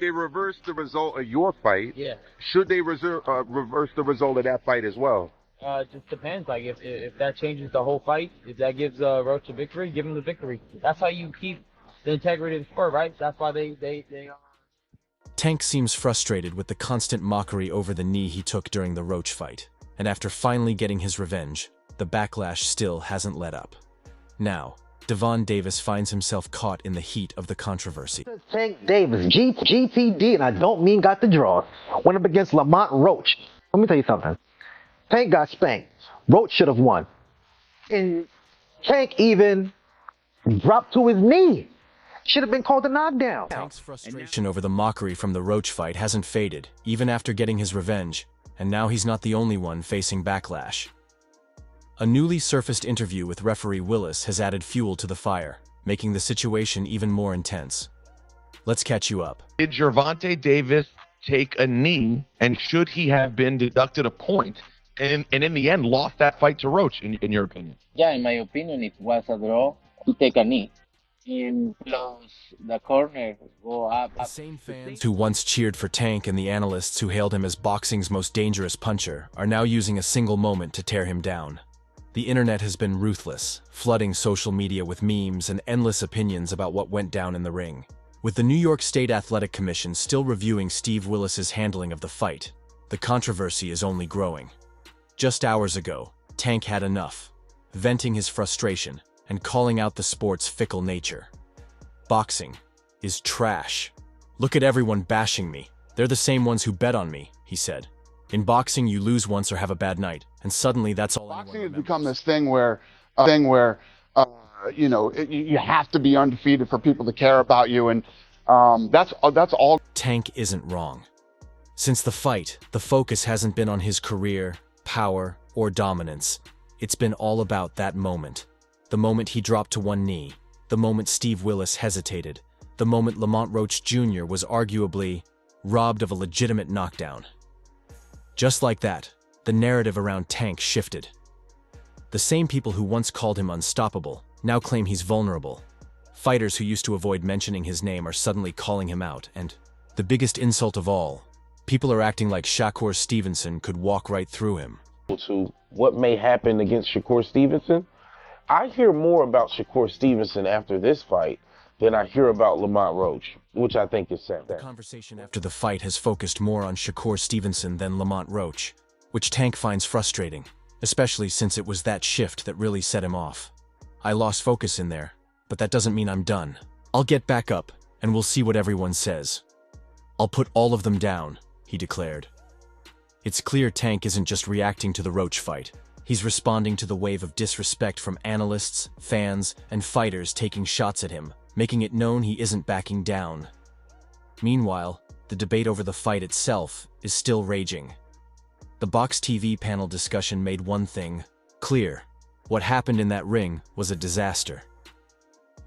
they reversed the result of your fight. Yeah. Should they reverse the result of that fight as well? It just depends. Like if that changes the whole fight, if that gives Roach a victory, give him the victory. That's how you keep the integrity of the sport, right? That's why they. Tank seems frustrated with the constant mockery over the knee he took during the Roach fight, and after finally getting his revenge, the backlash still hasn't let up. Now, Gervonta Davis finds himself caught in the heat of the controversy. Tank Davis, GTD, and I don't mean got the draw, went up against Lamont Roach. Let me tell you something. Tank got spanked. Roach should have won. And Tank even dropped to his knee. Should have been called a knockdown. Tank's frustration over the mockery from the Roach fight hasn't faded, even after getting his revenge, and now he's not the only one facing backlash. A newly surfaced interview with referee Willis has added fuel to the fire, making the situation even more intense. Let's catch you up. Did Gervonta Davis take a knee, and should he have been deducted a point, and in the end lost that fight to Roach, in your opinion? Yeah, in my opinion, it was a draw to take a knee. In close the corner, go up. The same fans who once cheered for Tank and the analysts who hailed him as boxing's most dangerous puncher are now using a single moment to tear him down. The internet has been ruthless, flooding social media with memes and endless opinions about what went down in the ring. With the New York State Athletic Commission still reviewing Steve Willis's handling of the fight, the controversy is only growing. Just hours ago, Tank had enough, venting his frustration and calling out the sport's fickle nature. Boxing is trash. Look at everyone bashing me. They're the same ones who bet on me, he said. In boxing, you lose once or have a bad night, and suddenly that's all anyone Boxing has remembers. become this thing where, you have to be undefeated for people to care about you, and that's all. Tank isn't wrong. Since the fight, the focus hasn't been on his career, power, or dominance. It's been all about that moment. The moment he dropped to one knee, the moment Steve Willis hesitated, the moment Lamont Roach Jr. was arguably robbed of a legitimate knockdown. Just like that, the narrative around Tank shifted. The same people who once called him unstoppable now claim he's vulnerable. Fighters who used to avoid mentioning his name are suddenly calling him out, and the biggest insult of all, people are acting like Shakur Stevenson could walk right through him. To what may happen against Shakur Stevenson, I hear more about Shakur Stevenson after this fight than I hear about Lamont Roach, which I think is sad. The conversation after the fight has focused more on Shakur Stevenson than Lamont Roach, which Tank finds frustrating, especially since it was that shift that really set him off. I lost focus in there, but that doesn't mean I'm done. I'll get back up, and we'll see what everyone says. I'll put all of them down, he declared. It's clear Tank isn't just reacting to the Roach fight. He's responding to the wave of disrespect from analysts, fans, and fighters taking shots at him, making it known he isn't backing down. Meanwhile, the debate over the fight itself is still raging. The Box TV panel discussion made one thing clear. What happened in that ring was a disaster.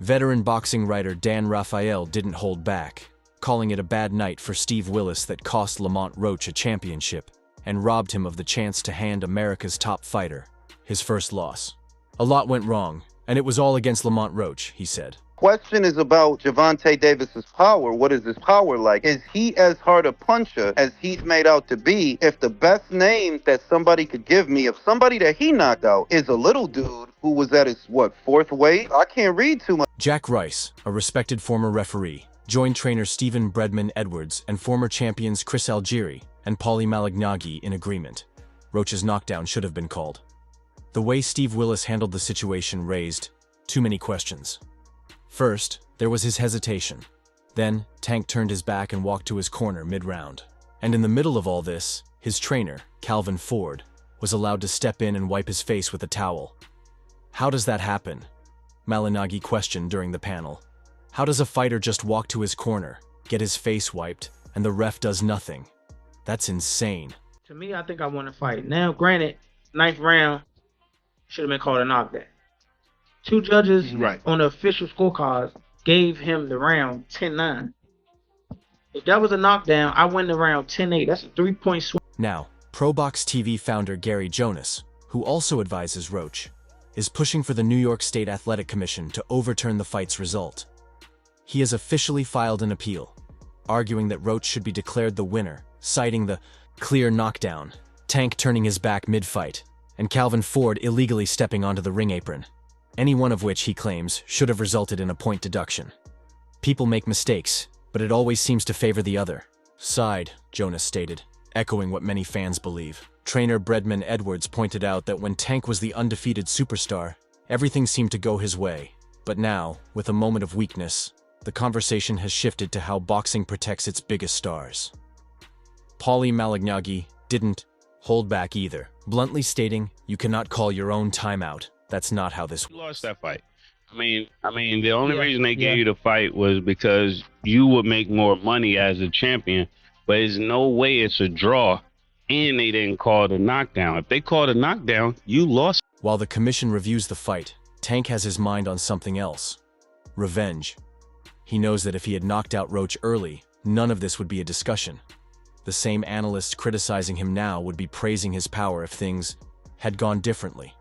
Veteran boxing writer Dan Rafael didn't hold back, calling it a bad night for Steve Willis that cost Lamont Roach a championship and robbed him of the chance to hand America's top fighter his first loss. A lot went wrong, and it was all against Lamont Roach, he said. Question is about Gervonta Davis's power. What is his power like? Is he as hard a puncher as he's made out to be? If the best name that somebody could give me of somebody that he knocked out is a little dude who was at his, fourth weight? I can't read too much. Jack Rice, a respected former referee, joined trainer Stephen Bredman Edwards and former champions Chris Algieri and Paulie Malignaggi in agreement. Roach's knockdown should have been called. The way Steve Willis handled the situation raised too many questions. First, there was his hesitation. Then, Tank turned his back and walked to his corner mid-round. And in the middle of all this, his trainer, Calvin Ford, was allowed to step in and wipe his face with a towel. How does that happen? Malignaggi questioned during the panel. How does a fighter just walk to his corner, get his face wiped, and the ref does nothing? That's insane. To me, I think I won the fight. Now, granted, 9th round should have been called a knockdown. Two judges on the official scorecards gave him the round 10-9. If that was a knockdown, I win the round 10-8. That's a 3-point swing. Now, ProBox TV founder Gary Jonas, who also advises Roach, is pushing for the New York State Athletic Commission to overturn the fight's result. He has officially filed an appeal. arguing that Roach should be declared the winner, citing the clear knockdown, Tank turning his back mid-fight, and Calvin Ford illegally stepping onto the ring apron, any one of which he claims should have resulted in a point deduction. People make mistakes, but it always seems to favor the other side, Jonas stated, echoing what many fans believe. Trainer Bredman Edwards pointed out that when Tank was the undefeated superstar, everything seemed to go his way. But now, with a moment of weakness, the conversation has shifted to how boxing protects its biggest stars. Paulie Malignaggi didn't hold back either, bluntly stating, "You cannot call your own timeout. That's not how this You lost that fight. I mean, the only reason they gave you the fight was because you would make more money as a champion, but there's no way it's a draw, and they didn't call the knockdown. If they called a knockdown, you lost." While the commission reviews the fight, Tank has his mind on something else: revenge. He knows that if he had knocked out Roach early, none of this would be a discussion. The same analysts criticizing him now would be praising his power if things had gone differently.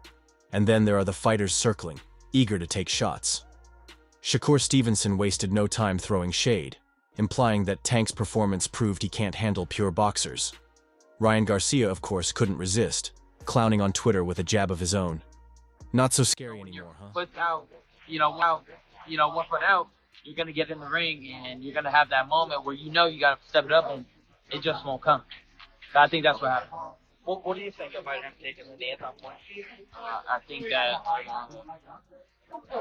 And then there are the fighters circling, eager to take shots. Shakur Stevenson wasted no time throwing shade, implying that Tank's performance proved he can't handle pure boxers. Ryan Garcia, of course, couldn't resist, clowning on Twitter with a jab of his own. Not so scary anymore, huh? Without, one foot out, you're going to get in the ring and you're going to have that moment where you got to step it up and it just won't come. So I think that's what happened. What do you think about him taking the knee at that point? I think that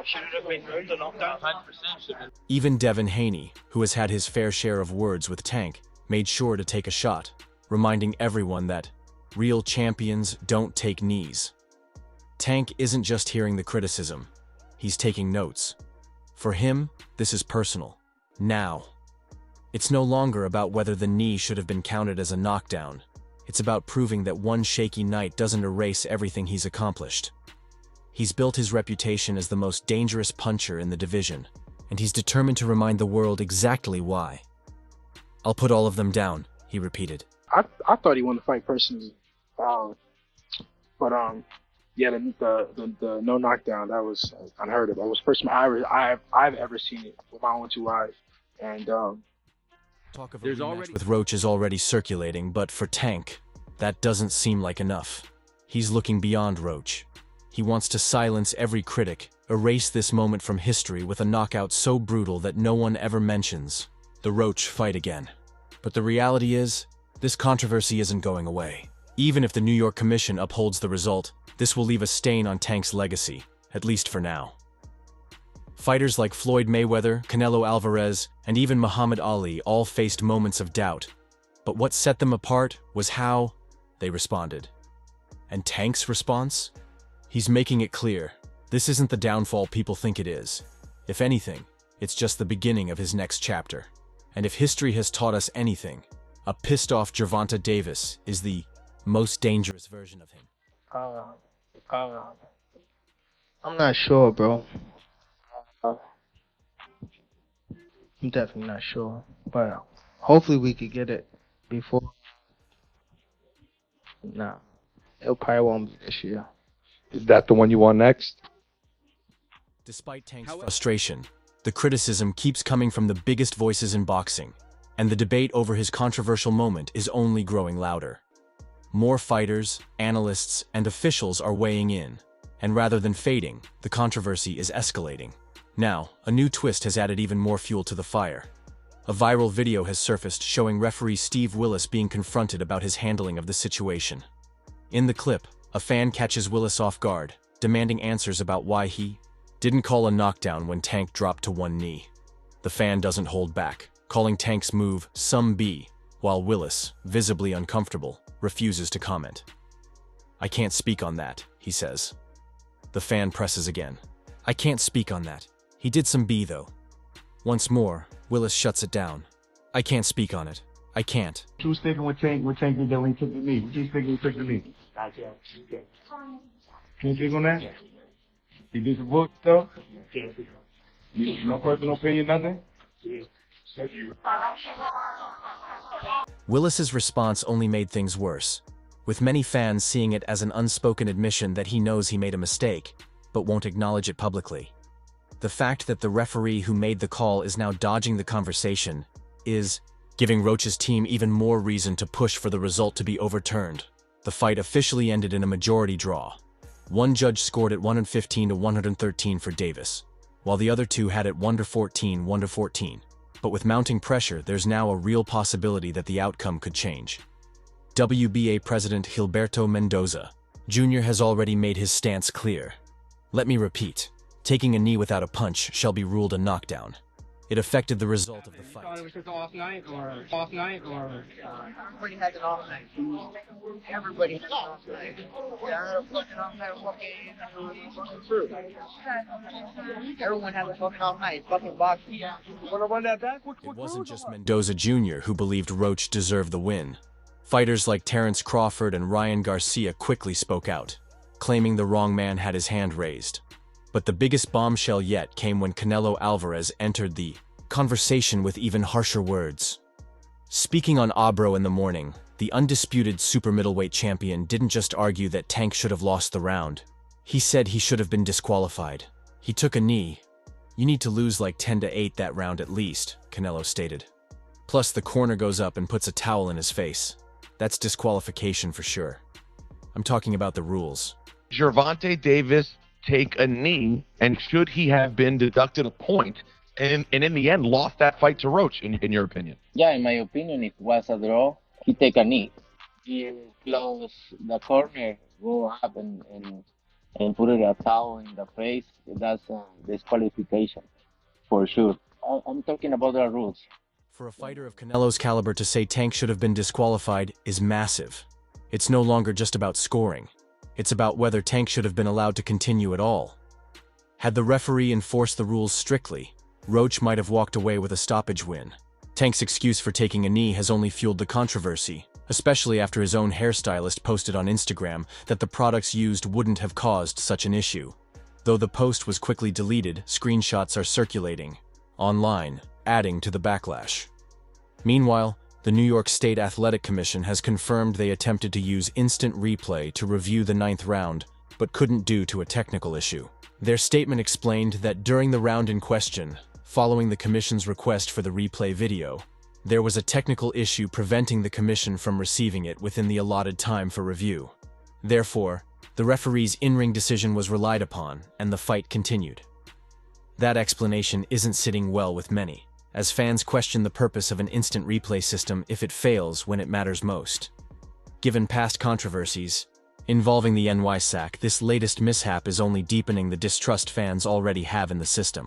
Should it have been good to knockdown? 100% should have been. Even Devin Haney, who has had his fair share of words with Tank, made sure to take a shot, reminding everyone that real champions don't take knees. Tank isn't just hearing the criticism, he's taking notes. For him, this is personal. Now. It's no longer about whether the knee should have been counted as a knockdown. It's about proving that one shaky night doesn't erase everything he's accomplished. He's built his reputation as the most dangerous puncher in the division, and he's determined to remind the world exactly why. "I'll put all of them down," he repeated. I thought he won the fight personally, the no knockdown, that was unheard of. That was the first time I've ever seen it with my own two eyes, and Talk of a rematch with Roach is already circulating, but for Tank, that doesn't seem like enough. He's looking beyond Roach. He wants to silence every critic, erase this moment from history with a knockout so brutal that no one ever mentions the Roach fight again. But the reality is, this controversy isn't going away. Even if the New York Commission upholds the result, this will leave a stain on Tank's legacy, at least for now. Fighters like Floyd Mayweather, Canelo Alvarez, and even Muhammad Ali all faced moments of doubt. But what set them apart was how they responded. And Tank's response? He's making it clear, this isn't the downfall people think it is. If anything, it's just the beginning of his next chapter. And if history has taught us anything, a pissed-off Gervonta Davis is the most dangerous version of him. I'm not sure, bro. I'm definitely not sure, but hopefully we could get it before. Nah, it probably won't be this year. Is that the one you want next? Despite Tank's frustration, the criticism keeps coming from the biggest voices in boxing, and the debate over his controversial moment is only growing louder. More fighters, analysts, and officials are weighing in, and rather than fading, the controversy is escalating. Now, a new twist has added even more fuel to the fire. A viral video has surfaced showing referee Steve Willis being confronted about his handling of the situation. In the clip, a fan catches Willis off guard, demanding answers about why he didn't call a knockdown when Tank dropped to one knee. The fan doesn't hold back, calling Tank's move some B, while Willis, visibly uncomfortable, refuses to comment. "I can't speak on that," he says. The fan presses again. "I can't speak on that. He did some B, though." Once more, Willis shuts it down. "I can't speak on it. I can't." Who's thinking what Tank did when he took the knee? Who's thinking he took the knee? Can you speak on that? He did some book stuff? No personal opinion, nothing? Willis's response only made things worse, with many fans seeing it as an unspoken admission that he knows he made a mistake, but won't acknowledge it publicly. The fact that the referee who made the call is now dodging the conversation is giving Roach's team even more reason to push for the result to be overturned. The fight officially ended in a majority draw. One judge scored it 115 to 113 for Davis, while the other two had it 1-14, 1-14. But with mounting pressure, there's now a real possibility that the outcome could change. WBA President Gilberto Mendoza Jr. has already made his stance clear. Let me repeat, taking a knee without a punch shall be ruled a knockdown. It affected the result of the fight. It was just off night or everybody has an off night. Everybody has an off night. Yeah, fucking off night. Fucking true. Everyone has a fucking off night. Fucking boxing. Wanna run that back? It wasn't just Mendoza Jr. who believed Roach deserved the win. Fighters like Terence Crawford and Ryan Garcia quickly spoke out, claiming the wrong man had his hand raised. But the biggest bombshell yet came when Canelo Alvarez entered the conversation with even harsher words. Speaking on Abro in the morning, the undisputed super middleweight champion didn't just argue that Tank should have lost the round. He said he should have been disqualified. He took a knee. You need to lose like 10-8 that round at least, Canelo stated. Plus the corner goes up and puts a towel in his face. That's disqualification for sure. I'm talking about the rules. Gervonta Davis take a knee, and should he have been deducted a point, and in the end lost that fight to Roach, in your opinion? Yeah, in my opinion, if it was a draw, he take a knee. He close the corner, go up and put it a towel in the face. That's disqualification for sure. I'm talking about the rules. For a fighter of Canelo's caliber to say Tank should have been disqualified is massive. It's no longer just about scoring. It's about whether Tank should have been allowed to continue at all. Had the referee enforced the rules strictly, Roach might have walked away with a stoppage win. Tank's excuse for taking a knee has only fueled the controversy, especially after his own hairstylist posted on Instagram that the products used wouldn't have caused such an issue. Though the post was quickly deleted, screenshots are circulating online, adding to the backlash. Meanwhile, the New York State Athletic Commission has confirmed they attempted to use instant replay to review the 9th round, but couldn't due to a technical issue. Their statement explained that during the round in question, following the commission's request for the replay video, there was a technical issue preventing the commission from receiving it within the allotted time for review. Therefore, the referee's in-ring decision was relied upon, and the fight continued. That explanation isn't sitting well with many, as fans question the purpose of an instant replay system if it fails when it matters most. Given past controversies involving the NYSAC, this latest mishap is only deepening the distrust fans already have in the system.